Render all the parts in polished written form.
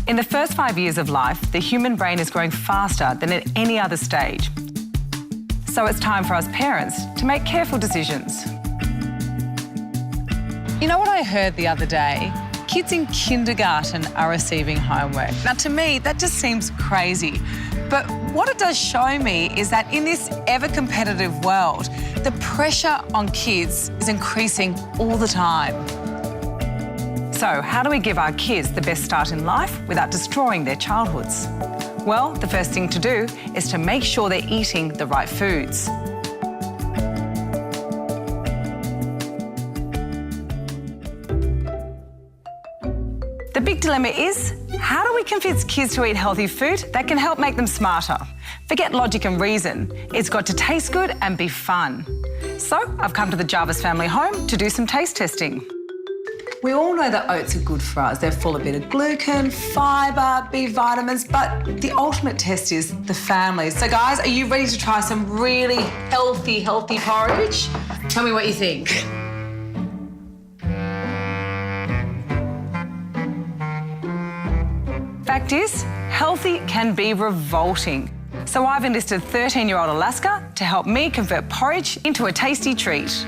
In the first 5 years of life, the human brain is growing faster than at any other stage. So it's time for us parents to make careful decisions. You know what I heard the other day? Kids in kindergarten are receiving homework. Now, to me, that just seems crazy. But what it does show me is that in this ever-competitive world, the pressure on kids is increasing all the time. So how do we give our kids the best start in life without destroying their childhoods? Well, the first thing to do is to make sure they're eating the right foods. The big dilemma is, how do we convince kids to eat healthy food that can help make them smarter? Forget logic and reason. It's got to taste good and be fun. So I've come to the Jarvis family home to do some taste testing. We all know that oats are good for us. They're full of beta-glucan, fibre, B vitamins, but the ultimate test is the family. So guys, are you ready to try some really healthy porridge? Tell me what you think. Fact is, healthy can be revolting. So I've enlisted 13-year-old Alaska to help me convert porridge into a tasty treat.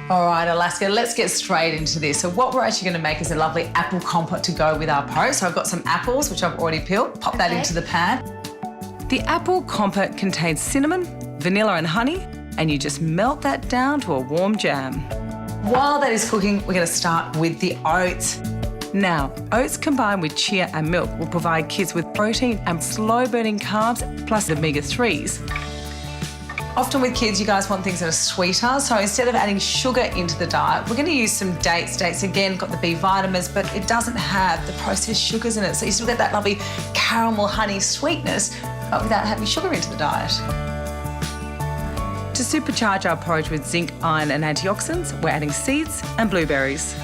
All right, Alaska, let's get straight into this. So what we're actually going to make is a lovely apple compote to go with our porridge. So I've got some apples, which I've already peeled. Pop that into the pan. The apple compote contains cinnamon, vanilla and honey, and you just melt that down to a warm jam. While that is cooking, we're going to start with the oats. Now, oats combined with chia and milk will provide kids with protein and slow-burning carbs, plus omega-3s. Often with kids, you guys want things that are sweeter, so instead of adding sugar into the diet, we're going to use some dates. Dates, again, got the B vitamins, but it doesn't have the processed sugars in it, so you still get that lovely caramel honey sweetness, but without having sugar into the diet. To supercharge our porridge with zinc, iron and antioxidants, we're adding seeds and blueberries.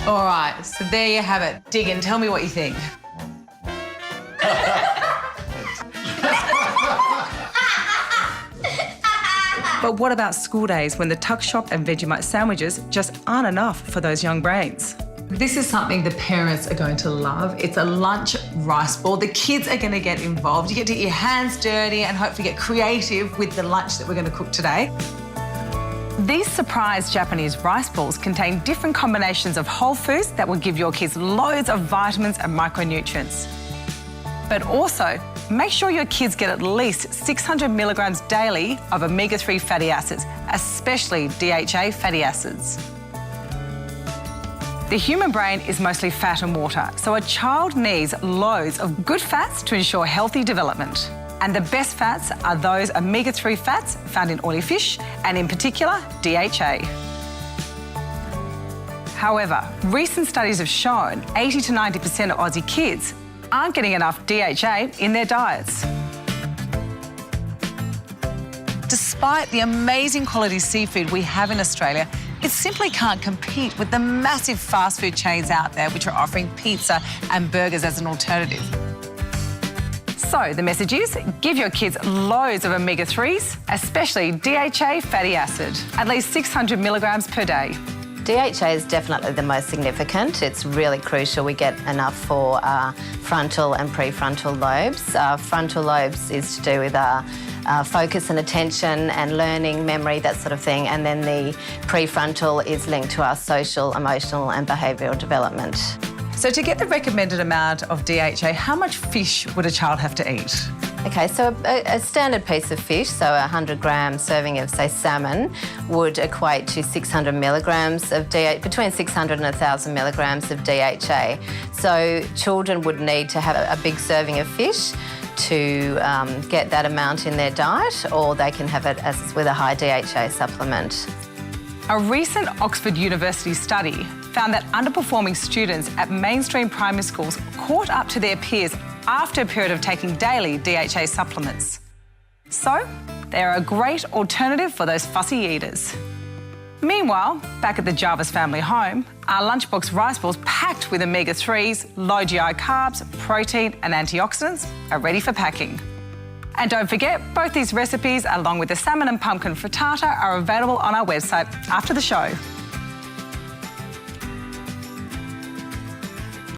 All right, so there you have it. Dig in, tell me what you think. But what about school days when the tuck shop and Vegemite sandwiches just aren't enough for those young brains? This is something the parents are going to love. It's a lunch rice ball. The kids are going to get involved. You get to get your hands dirty and hopefully get creative with the lunch that we're going to cook today. These surprise Japanese rice balls contain different combinations of whole foods that will give your kids loads of vitamins and micronutrients. But also, make sure your kids get at least 600 milligrams daily of omega-3 fatty acids, especially DHA fatty acids. The human brain is mostly fat and water, so a child needs loads of good fats to ensure healthy development. And the best fats are those omega-3 fats found in oily fish, and in particular, DHA. However, recent studies have shown 80 to 90% of Aussie kids aren't getting enough DHA in their diets. Despite the amazing quality seafood we have in Australia, it simply can't compete with the massive fast food chains out there which are offering pizza and burgers as an alternative. So the message is, give your kids loads of omega-3s, especially DHA fatty acid, at least 600 milligrams per day. DHA is definitely the most significant. It's really crucial we get enough for frontal and prefrontal lobes. Frontal lobes is to do with focus and attention and learning, memory, that sort of thing. And then the prefrontal is linked to our social, emotional and behavioural development. So to get the recommended amount of DHA, how much fish would a child have to eat? Okay, so a standard piece of fish, so a 100-gram serving of, say, salmon, would equate to 600 milligrams of DHA, between 600 and 1,000 milligrams of DHA. So children would need to have a big serving of fish to get that amount in their diet, or they can have it as with a high DHA supplement. A recent Oxford University study found that underperforming students at mainstream primary schools caught up to their peers after a period of taking daily DHA supplements. So, they're a great alternative for those fussy eaters. Meanwhile, back at the Jarvis family home, our lunchbox rice balls packed with omega-3s, low GI carbs, protein and antioxidants are ready for packing. And don't forget, both these recipes, along with the salmon and pumpkin frittata, are available on our website after the show.